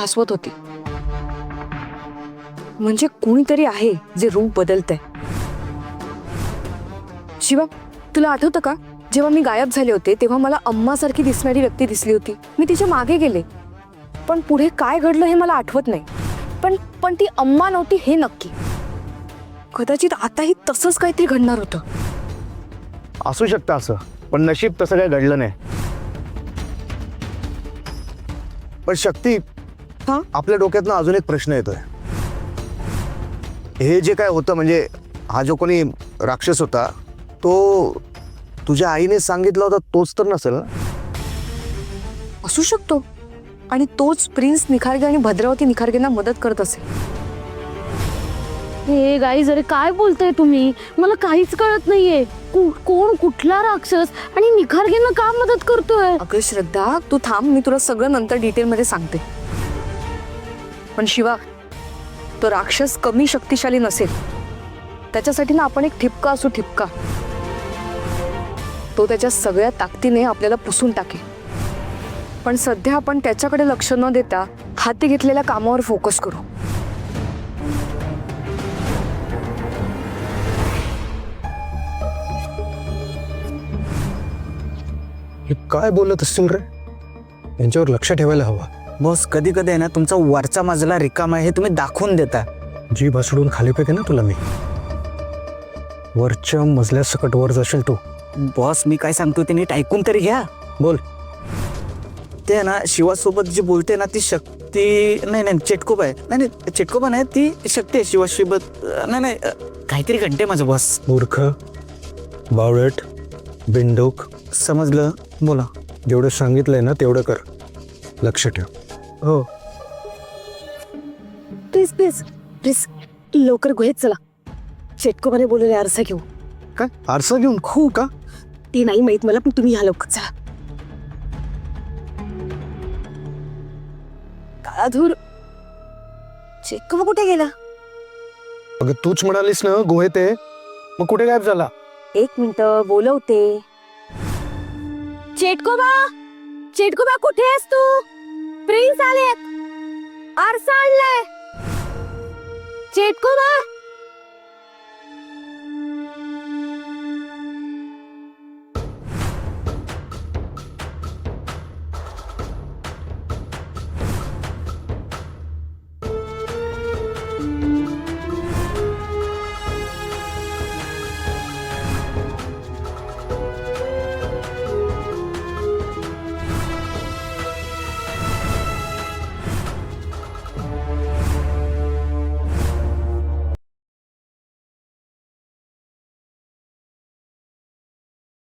हसवत होती. म्हणजे कोणीतरी आहे जे रूप बदलतंय. शिवा, तुला आठवतं का जेव्हा मी गायब झाले होते तेव्हा मला अम्मासारखी दिसणारी व्यक्ती दिसली होती. मी तिच्या मागे गेले, पण पुढे काय घडलं हे मला आठवत नाही. पण ती अम्मा नव्हती हे नक्की. कदाचित आताही तसंच काहीतरी घडणार होतं. असू शकतं असं, पण नशीब तसं काही घडलं नाही. पण शक्ती, आपल्या डोक्यातनं अजून एक प्रश्न येतोय. हे जे काय होतं, म्हणजे हा जो कोणी राक्षस होता तो तुझ्या आईने सांगितलं होतं तोच तर नसेल ना? असू शकतो, आणि तोच प्रिन्स निखारगे आणि भद्रावती निखारगेंना मदत करत असेल. हे गाईज, अरे काय बोलताय तुम्ही? मला काहीच कळत नाहीये. कोण कुठला राक्षस आणि निखारगेंना का मदत करतोय? अगं श्रद्धा, तू थांब, मी तुला सगळं नंतर डिटेलमध्ये सांगते. पण शिवा, तो राक्षस कमी शक्तिशाली नसेल. त्याच्यासाठी ना आपण एक ठिपका असू, ठिपका. तो त्याच्या सगळ्या ताकदीने आपल्याला पुसून टाकेल. पण सध्या आपण त्याच्याकडे लक्ष न देता हाती घेतलेल्या कामावर फोकस करू. हे काय बोलत असतील रे? यांच्यावर लक्ष ठेवायला हवं. बॉस, कधी कधी आहे ना तुमचा वरचा मजला रिकामा आहे हे तुम्ही दाखवून देता. जी भसडून खाली फेके ना तुला मी. वरच्या मजल्यासकट वर जाशील तू. बॉस, मी काय सांगतो ते नीट ऐकून तरी घ्या. बोल. ते आहे ना शिवासोबत जी बोलते ना ती शक्ती नाही, चेटकोबा आहे. नाही, चेटकोबा नाही, ती शक्ती आहे शिवासोबत. नाही, काहीतरी घंटे माझं बॉस. मूर्ख, बावळट, बिंडूक. समजलं, बोला. जेवढं सांगितलंय ना तेवढं कर. लक्ष ठेव. हो. प्लीज लवकर गुहेत चला. चेटकोबाने बोललेले आरसा घेऊ. काय आरसा घेऊन? हो का? ते नाही माहित मला, पण तुम्ही या लवकर चला. काळाधूर, चेटकोबा कुठे गेला? अगं तूच म्हणालीस ना गुहेत आहे, मग कुठे गायब झाला? एक मिनिट, बोलवते. चेटकोबा कुठे आहेस तू? प्रिन्स आले, आरसा आणलाय. चेटकोबा